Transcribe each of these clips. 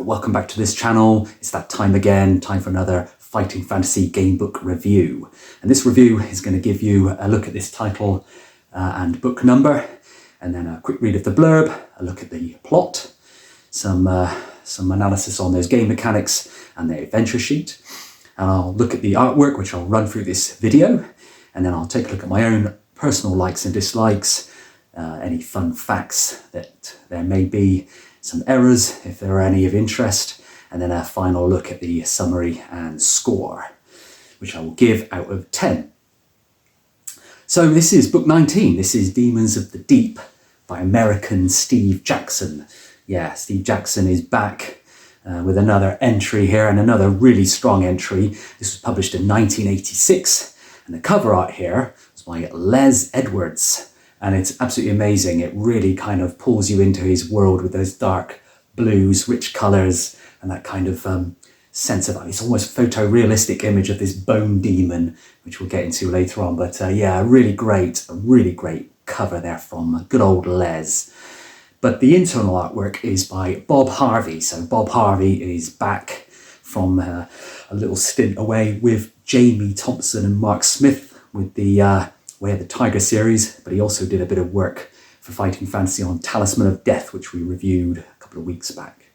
welcome back to this channel. It's that time again, time for another Fighting Fantasy Gamebook review. And this review is going to give you a look at this title and book number, and then a quick read of the blurb, a look at the plot, some analysis on those game mechanics and the adventure sheet. And I'll look at the artwork, which I'll run through this video, and then I'll take a look at my own personal likes and dislikes, any fun facts that there may be, some errors if there are any of interest, and then a final look at the summary and score, which I will give out of 10. So this is book 19. This is Demons of the Deep by American Steve Jackson. Yeah, Steve Jackson is back with another entry here, and another really strong entry. This was published in 1986, and the cover art here was by Les Edwards. And it's absolutely amazing. It really kind of pulls you into his world with those dark blues, rich colours, and that kind of sense of, it's almost photorealistic image of this bone demon, which we'll get into later on. But yeah, a really great cover there from good old Les. But the internal artwork is by Bob Harvey. So Bob Harvey is back from a little stint away with Jamie Thompson and Mark Smith with the Way of the Tiger series, but he also did a bit of work for Fighting Fantasy on Talisman of Death, which we reviewed a couple of weeks back.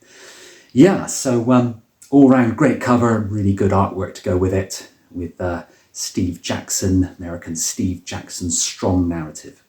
Yeah, so all round great cover, really good artwork to go with it, with Steve Jackson, American Steve Jackson's strong narrative.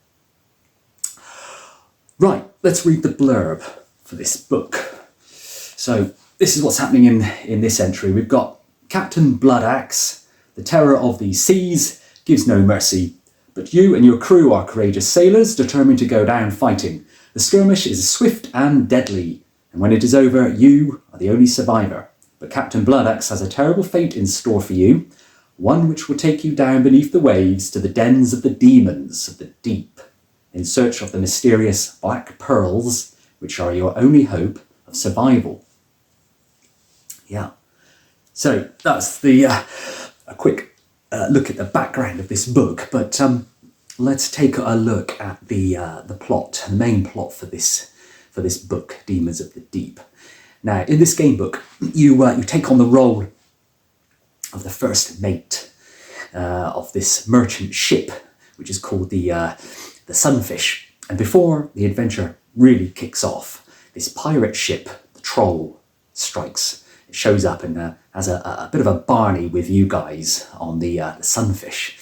Right, let's read the blurb for this book. So this is what's happening in this entry. We've got Captain Bloodaxe, the terror of the seas, gives no mercy. But you and your crew are courageous sailors determined to go down fighting. The skirmish is swift and deadly, and when it is over, you are the only survivor. But Captain Bloodaxe has a terrible fate in store for you, one which will take you down beneath the waves to the dens of the demons of the deep, in search of the mysterious black pearls, which are your only hope of survival. Yeah, so that's the a quick look at the background of this book, but let's take a look at the plot, the main plot for this book, Demons of the Deep. Now, in this game book, you take on the role of the first mate of this merchant ship, which is called the Sunfish. And before the adventure really kicks off, this pirate ship, the Troll, strikes. It shows up and has a bit of a barney with you guys on the Sunfish.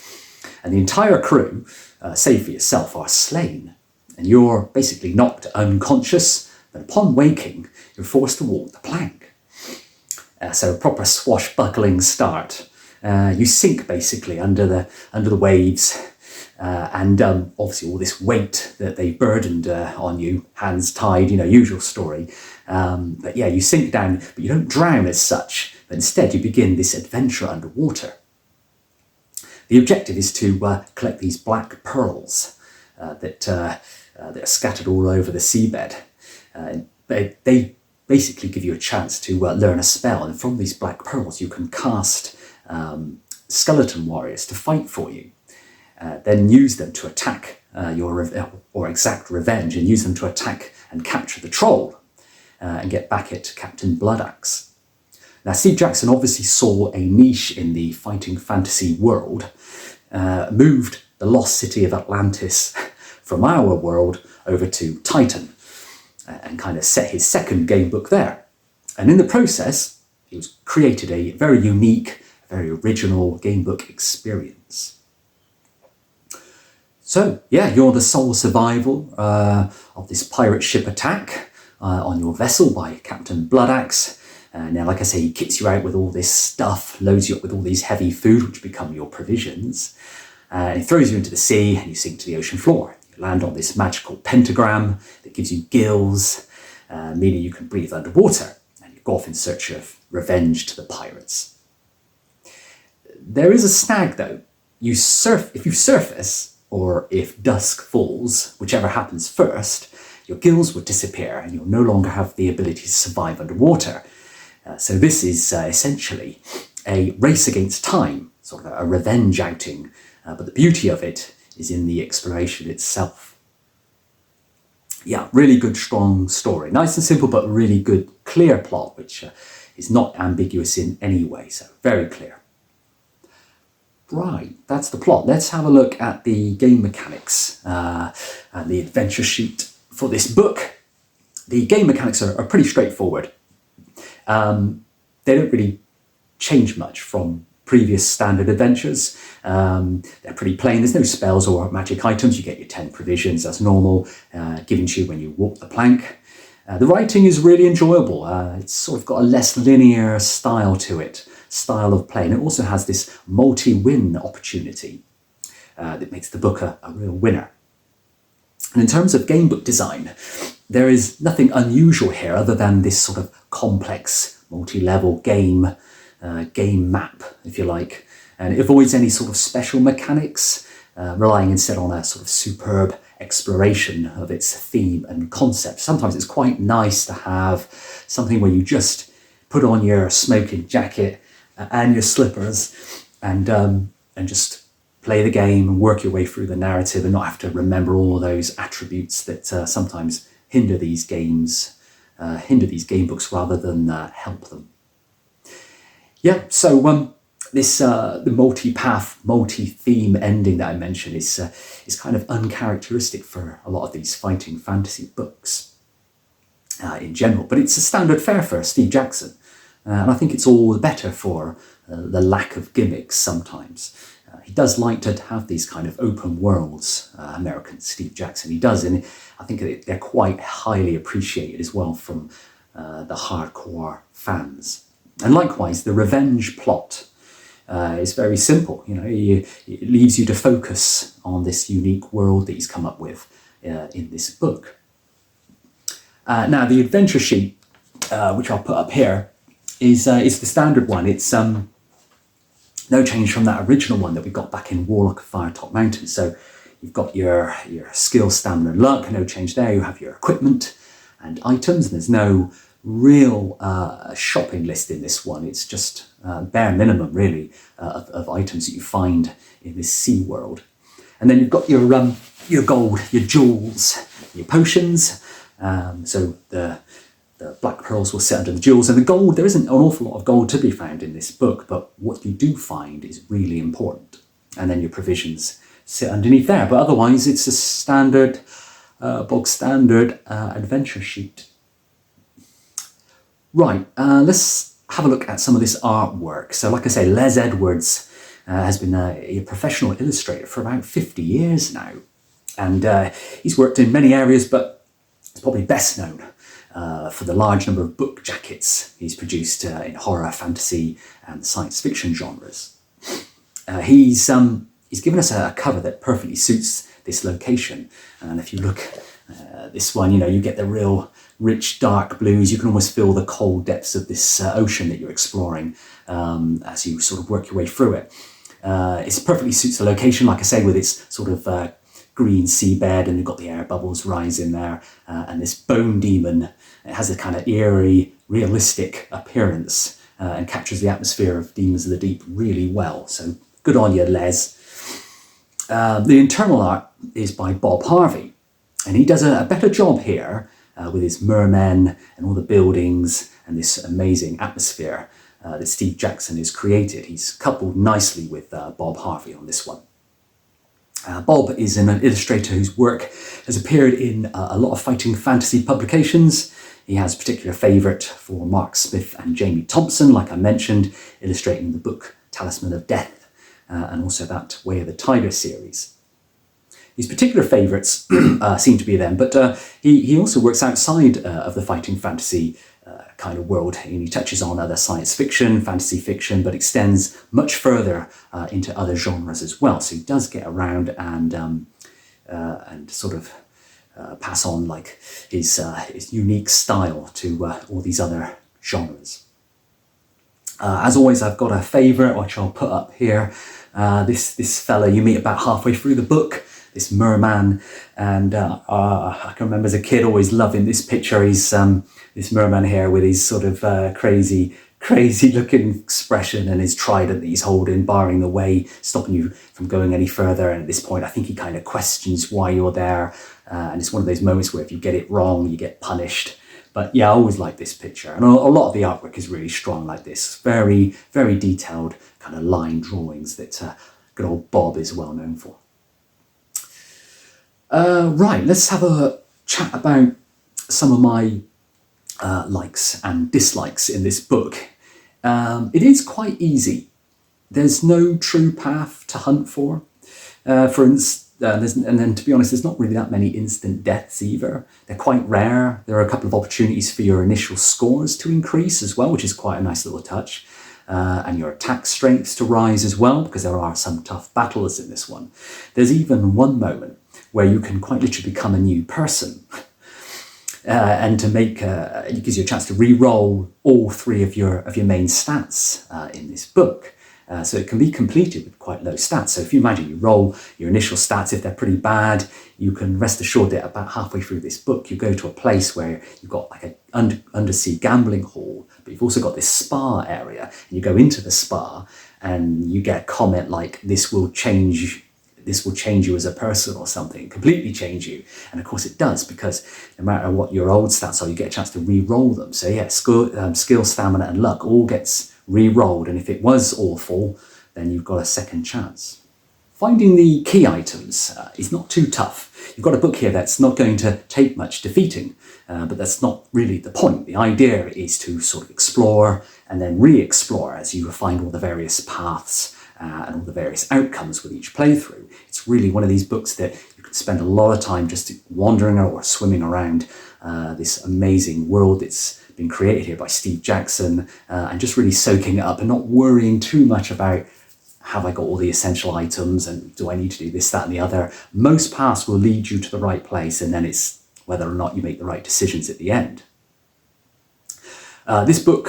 And the entire crew, save for yourself, are slain. And you're basically knocked unconscious, but upon waking, you're forced to walk the plank. So a proper swashbuckling start. You sink basically under the waves, and obviously all this weight that they burdened on you, hands tied, usual story. But yeah, you sink down, but you don't drown as such, but instead you begin this adventure underwater. The objective is to collect these black pearls that are scattered all over the seabed. They basically give you a chance to learn a spell, and from these black pearls you can cast skeleton warriors to fight for you. Then use them to attack or exact revenge, and use them to attack and capture the troll and get back at Captain Bloodaxe. Now, Steve Jackson obviously saw a niche in the fighting fantasy world, moved the lost city of Atlantis from our world over to Titan, and kind of set his second game book there. And in the process, he created a very unique, very original game book experience. So, yeah, you're the sole survivor of this pirate ship attack on your vessel by Captain Bloodaxe. Now, like I say, he kicks you out with all this stuff, loads you up with all these heavy food, which become your provisions. He throws you into the sea, and you sink to the ocean floor. You land on this magical pentagram that gives you gills, meaning you can breathe underwater, and you go off in search of revenge to the pirates. There is a snag, though. If you surface, or if dusk falls, whichever happens first, your gills would disappear and you'll no longer have the ability to survive underwater. So this is essentially a race against time, sort of a revenge outing, but the beauty of it is in the exploration itself. Yeah, really good, strong story. Nice and simple, but really good, clear plot, which is not ambiguous in any way. So very clear. Right, that's the plot. Let's have a look at the game mechanics and the adventure sheet for this book. The game mechanics are pretty straightforward. They don't really change much from previous standard adventures. They're pretty plain. There's no spells or magic items. You get your 10 provisions as normal, given to you when you walk the plank. The writing is really enjoyable. It's sort of got a less linear style to it, style of play. And it also has this multi-win opportunity that makes the book a real winner. And in terms of gamebook design, there is nothing unusual here other than this sort of complex multi-level game map, if you like. And it avoids any sort of special mechanics, relying instead on a sort of superb exploration of its theme and concept. Sometimes it's quite nice to have something where you just put on your smoking jacket and your slippers and just play the game and work your way through the narrative and not have to remember all those attributes that sometimes hinder these games, game books rather than help them. Yeah, so the multi-path, multi-theme ending that I mentioned is kind of uncharacteristic for a lot of these fighting fantasy books in general, but it's a standard fare for Steve Jackson, and I think it's all the better for the lack of gimmicks sometimes. He does like to have these kind of open worlds, American Steve Jackson. He does, and I think they're quite highly appreciated as well from the hardcore fans. And likewise, the revenge plot is very simple. You know, it leaves you to focus on this unique world that he's come up with in this book. Now, the adventure sheet, which I'll put up here, is the standard one. It's no change from that original one that we got back in Warlock of Firetop Mountain. So you've got your skill, stamina, and luck. No change there. You have your equipment and items. And there's no real shopping list in this one. It's just bare minimum, really, of items that you find in this sea world. And then you've got your gold, your jewels, your potions. So the black pearls will sit under the jewels, and the gold, there isn't an awful lot of gold to be found in this book, but what you do find is really important. And then your provisions sit underneath there. But otherwise, it's a standard, bog standard adventure sheet. Right, let's have a look at some of this artwork. So like I say, Les Edwards has been a professional illustrator for about 50 years now. And he's worked in many areas, but he's probably best known for the large number of book jackets he's produced in horror, fantasy, and science fiction genres. He's given us a cover that perfectly suits this location. And if you look at this one, you know, you get the real rich, dark blues. You can almost feel the cold depths of this ocean that you're exploring as you sort of work your way through it. It perfectly suits the location, like I say, with its sort of green seabed, and you've got the air bubbles rising there, and this bone demon. It has a kind of eerie, realistic appearance and captures the atmosphere of Demons of the Deep really well. So good on you, Les. The internal art is by Bob Harvey, and he does a better job here with his mermen and all the buildings and this amazing atmosphere that Steve Jackson has created. He's coupled nicely with Bob Harvey on this one. Bob is an illustrator whose work has appeared in a lot of fighting fantasy publications. He has a particular favourite for Mark Smith and Jamie Thompson, like I mentioned, illustrating the book Talisman of Death and also that Way of the Tiger series. His particular favourites seem to be them, but he also works outside of the fighting fantasy kind of world, and he touches on other science fiction, fantasy fiction, but extends much further into other genres as well. So he does get around and sort of pass on like his unique style to all these other genres. As always, I've got a favourite which I'll put up here. This fella you meet about halfway through the book, this merman, and I can remember as a kid always loving this picture. He's this merman here with his sort of crazy crazy looking expression and his trident that he's holding, barring the way, stopping you from going any further. And at this point, I think he kind of questions why you're there. And it's one of those moments where if you get it wrong, you get punished. But yeah, I always like this picture. And a lot of the artwork is really strong like this. Very, very detailed kind of line drawings that good old Bob is well known for. Right, let's have a chat about some of my likes and dislikes in this book. It is quite easy. There's no true path to hunt for. For instance, and then to be honest, there's not really that many instant deaths either. They're quite rare. There are a couple of opportunities for your initial scores to increase as well, which is quite a nice little touch. And your attack strengths to rise as well, because there are some tough battles in this one. There's even one moment where you can quite literally become a new person. And to make, it gives you a chance to re-roll all three of your main stats in this book. So it can be completed with quite low stats. So if you imagine you roll your initial stats, if they're pretty bad, you can rest assured that about halfway through this book, you go to a place where you've got like an undersea gambling hall, but you've also got this spa area, and you go into the spa and you get a comment like, this will change you as a person or something, completely change you. And of course it does, because no matter what your old stats are, you get a chance to re-roll them. So yeah, skill, stamina and luck all gets re-rolled, and if it was awful, then you've got a second chance. Finding the key items is not too tough. You've got a book here that's not going to take much defeating, but that's not really the point. The idea is to sort of explore and then re-explore as you find all the various paths and all the various outcomes with each playthrough. It's really one of these books that you can spend a lot of time just wandering or swimming around this amazing world that's been created here by Steve Jackson, and just really soaking it up and not worrying too much about, have I got all the essential items and do I need to do this, that and the other. Most paths will lead you to the right place, and then it's whether or not you make the right decisions at the end. This book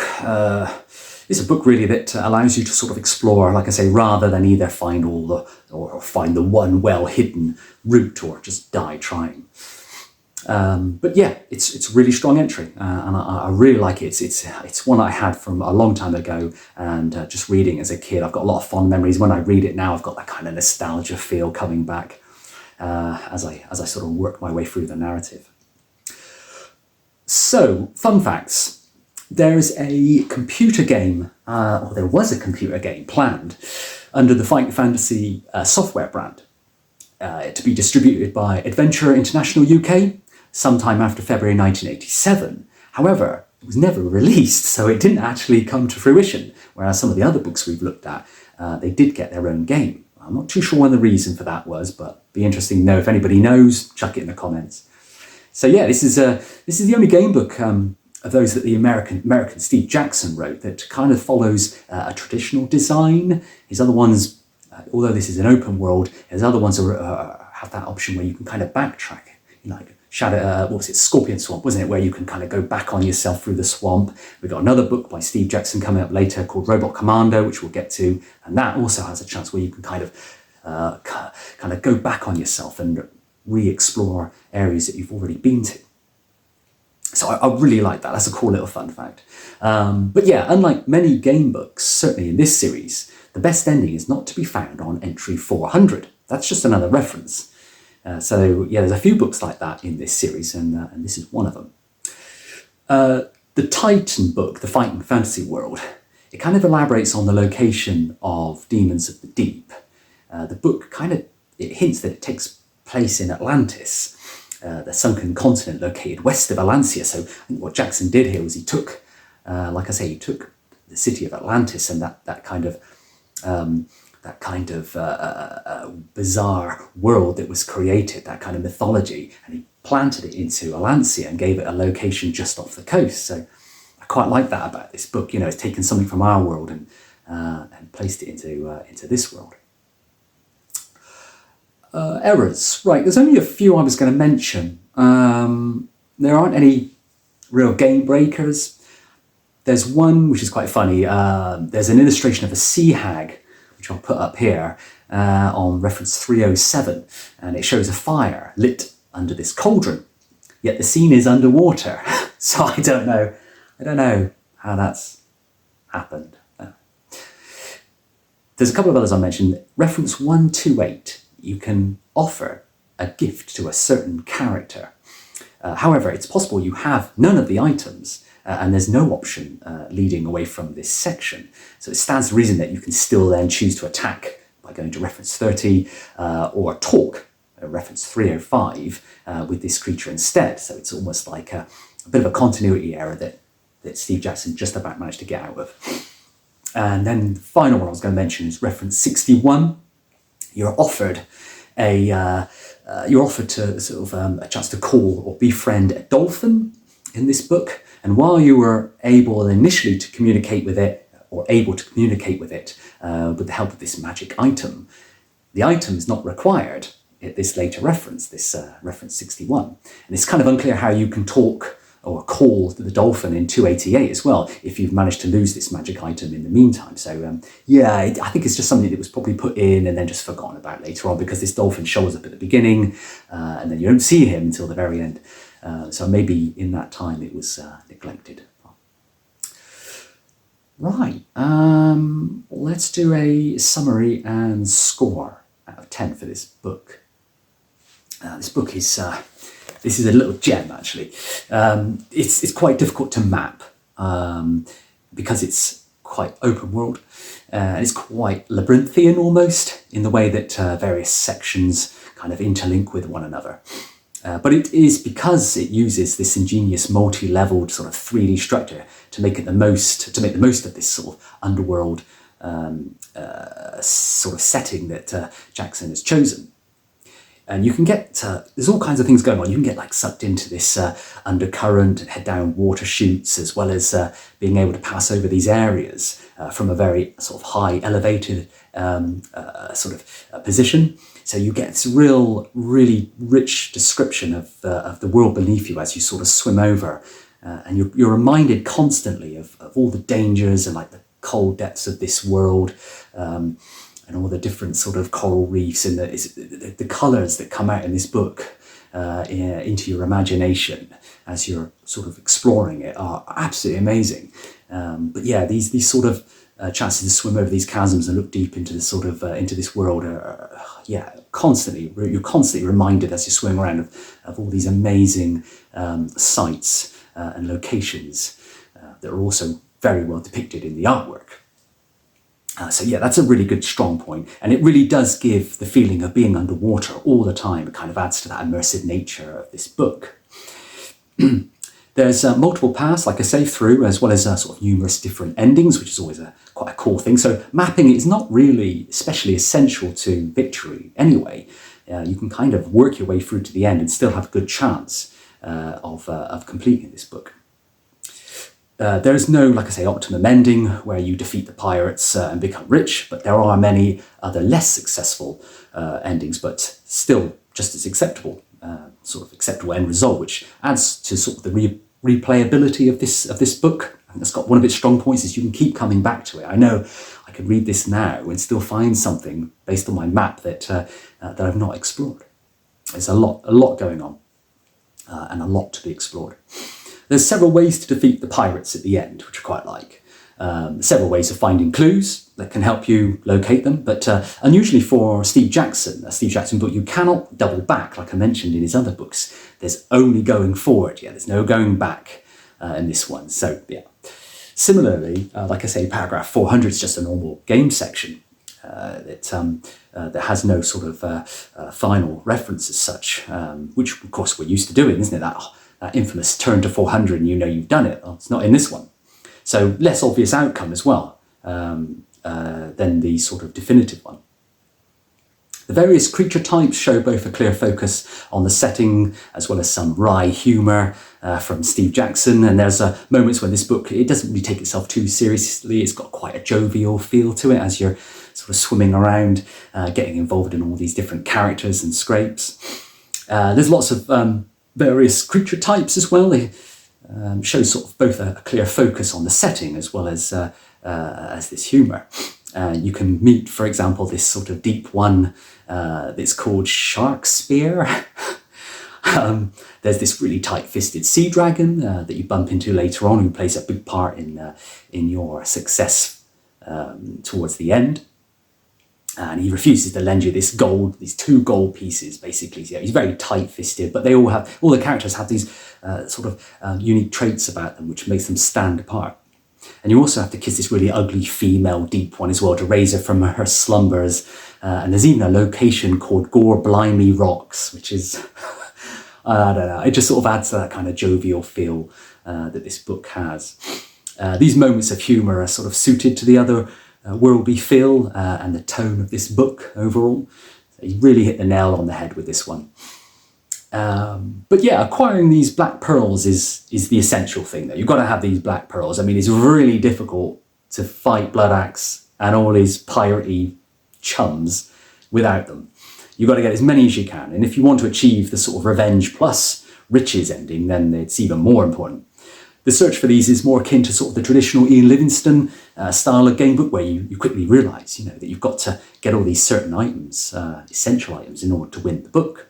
is a book really that allows you to sort of explore, like I say, rather than either find find the one well-hidden route or just die trying. But yeah, it's a really strong entry, and I really like it. It's one I had from a long time ago, and just reading as a kid, I've got a lot of fond memories. When I read it now, I've got that kind of nostalgia feel coming back as I sort of work my way through the narrative. So, fun facts. There's a computer game, or there was a computer game planned under the Fighting Fantasy software brand to be distributed by Adventure International UK sometime after February 1987. However, it was never released, so it didn't actually come to fruition, whereas some of the other books we've looked at, they did get their own game. I'm not too sure what the reason for that was, but it'd be interesting to know. If anybody knows, chuck it in the comments. So yeah, this is the only game book of those that the American Steve Jackson wrote that kind of follows a traditional design. His other ones, although this is an open world, his other ones have that option where you can kind of backtrack, like Scorpion Swamp, wasn't it, where you can kind of go back on yourself through the swamp. We've got another book by Steve Jackson coming up later called Robot Commando, which we'll get to, and that also has a chance where you can kind of go back on yourself and re-explore areas that you've already been to. So I really like that. That's a cool little fun fact. But yeah, unlike many game books, certainly in this series, the best ending is not to be found on entry 400. That's just another reference. So yeah, there's a few books like that in this series, and this is one of them. The Titan book, The Fighting Fantasy World, it kind of elaborates on the location of Demons of the Deep. The book it hints that it takes place in Atlantis, the sunken continent located west of Atlantia. So I think what Jackson did here was he took the city of Atlantis and that kind of bizarre world that was created, that kind of mythology, and he planted it into Atlantia and gave it a location just off the coast. So I quite like that about this book. It's taken something from our world and placed it into this world. Errors. Right, there's only a few I was going to mention. There aren't any real game breakers. There's one which is quite funny. There's an illustration of a sea hag, which I'll put up here on reference 307, and it shows a fire lit under this cauldron, yet the scene is underwater. So I don't know how happened. There's a couple of others I mentioned. Reference 128, you can offer a gift to a certain character. However, it's possible you have none of the items and there's no option leading away from this section. So it stands to reason that you can still then choose to attack by going to reference 30 or talk, reference 305, with this creature instead. So it's almost like a bit of a continuity error that Steve Jackson just about managed to get out of. And then the final one I was going to mention is reference 61. You're offered a chance to call or befriend a dolphin in this book. And while you were able initially to communicate with it, or able to communicate with it with the help of this magic item, the item is not required at this later reference, this reference 61. And it's kind of unclear how you can talk or call the dolphin in 288 as well, if you've managed to lose this magic item in the meantime. So I think it's just something that was probably put in and then just forgotten about later on, because this dolphin shows up at the beginning and then you don't see him until the very end. So maybe in that time it was neglected. Right, let's do a summary and score out of 10 for this book. This book is... This is a little gem, actually. It's quite difficult to map because it's quite open world. And it's quite labyrinthian almost in the way that various sections kind of interlink with one another. But it is because it uses this ingenious multi-leveled sort of 3D structure to make the most of this sort of underworld sort of setting that Jackson has chosen. And you can get, there's all kinds of things going on. You can get like sucked into this undercurrent and head down water chutes, as well as being able to pass over these areas from a very sort of high elevated position. So you get this really rich description of the world beneath you as you sort of swim over. And you're reminded constantly of all the dangers and like the cold depths of this world. And all the different sort of coral reefs and the colours that come out in this book into your imagination as you're sort of exploring it are absolutely amazing. But yeah, these sort of chances to swim over these chasms and look deep into this sort of into this world are you're constantly reminded as you swim around of all these amazing sights and locations that are also very well depicted in the artwork. So yeah, that's a really good strong point, and it really does give the feeling of being underwater all the time. It kind of adds to that immersive nature of this book. There's multiple paths, like I say, through, as well as sort of numerous different endings, which is always quite a cool thing. So mapping is not really especially essential to victory anyway. You can kind of work your way through to the end and still have a good chance of completing this book. There is no, like I say, optimum ending where you defeat the pirates and become rich, but there are many other less successful endings, but still just as acceptable, acceptable end result, which adds to sort of the replayability of this book. And it's got one of its strong points is you can keep coming back to it. I know I could read this now and still find something based on my map that I've not explored. There's a lot going on and a lot to be explored. There's several ways to defeat the pirates at the end, which I quite like. Several ways of finding clues that can help you locate them, but unusually for a Steve Jackson book, you cannot double back like I mentioned in his other books. There's only going forward, there's no going back in this one. So yeah. Similarly, like I say, paragraph 400 is just a normal game section that has no sort of final reference as such, which of course we're used to doing, isn't it? That infamous turn to 400 and you know you've done it. Well, it's not in this one. So less obvious outcome as well than the sort of definitive one. The various creature types show both a clear focus on the setting as well as some wry humour from Steve Jackson. And there's moments when this book, it doesn't really take itself too seriously. It's got quite a jovial feel to it as you're sort of swimming around, getting involved in all these different characters and scrapes. There's lots of various creature types as well. They show sort of both a clear focus on the setting as well as this humour. You can meet, for example, this sort of deep one that's called Shark Spear. There's this really tight-fisted sea dragon that you bump into later on, who plays a big part in your success towards the end. And he refuses to lend you these 2 gold pieces, basically. Yeah, he's very tight-fisted, but all the characters have these sort of unique traits about them, which makes them stand apart. And you also have to kiss this really ugly female deep one as well to raise her from her slumbers. And there's even a location called Gore Blimey Rocks, which is, I don't know, it just sort of adds to that kind of jovial feel that this book has. These moments of humour are sort of suited to the other worldly feel and the tone of this book overall. So you really hit the nail on the head with this one. But yeah, acquiring these black pearls is the essential thing though. You've got to have these black pearls. I mean, it's really difficult to fight Bloodaxe and all his piratey chums without them. You've got to get as many as you can. And if you want to achieve the sort of revenge plus riches ending, then it's even more important. The search for these is more akin to sort of the traditional Ian Livingstone style of gamebook, where you quickly realise, you know, that you've got to get all these certain items, essential items, in order to win the book.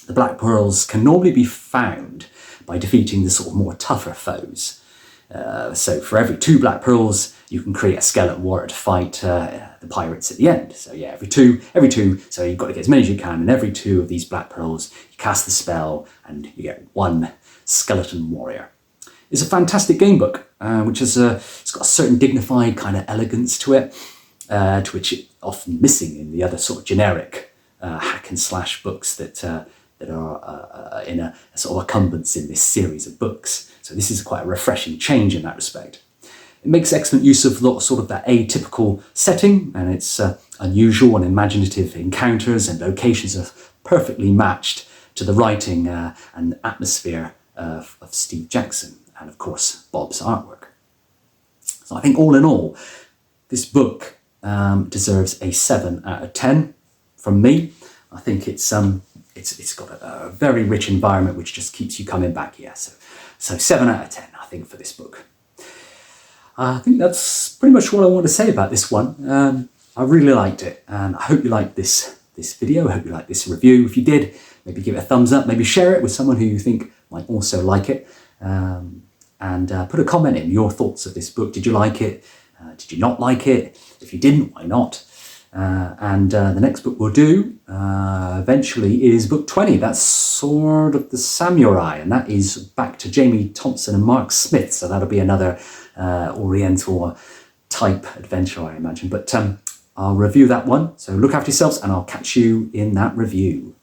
The black pearls can normally be found by defeating the sort of more tougher foes. So for every 2 black pearls, you can create a skeleton warrior to fight the pirates at the end. So yeah, every two, so you've got to get as many as you can, and every 2 of these black pearls, you cast the spell and you get 1 skeleton warrior. It's a fantastic game book, which is it's got a certain dignified kind of elegance to it, to which it's often missing in the other sort of generic hack and slash books that are in a sort of incumbents in this series of books. So this is quite a refreshing change in that respect. It makes excellent use of sort of that atypical setting, and its unusual and imaginative encounters and locations are perfectly matched to the writing and atmosphere of Steve Jackson, and of course Bob's artwork. So I think all in all, this book deserves a 7 out of 10 from me. I think it's got a very rich environment which just keeps you coming back here. So 7 out of 10, I think, for this book. I think that's pretty much what I want to say about this one. I really liked it, and I hope you liked this video. I hope you liked this review. If you did, maybe give it a thumbs up, maybe share it with someone who you think might also like it, and put a comment in your thoughts of this book. Did you like it? Did you not like it? If you didn't, why not? And the next book we'll do eventually is book 20. That's Sword of the Samurai, and that is back to Jamie Thompson and Mark Smith. So that'll be another Oriental type adventure, I imagine. But I'll review that one. So look after yourselves, and I'll catch you in that review.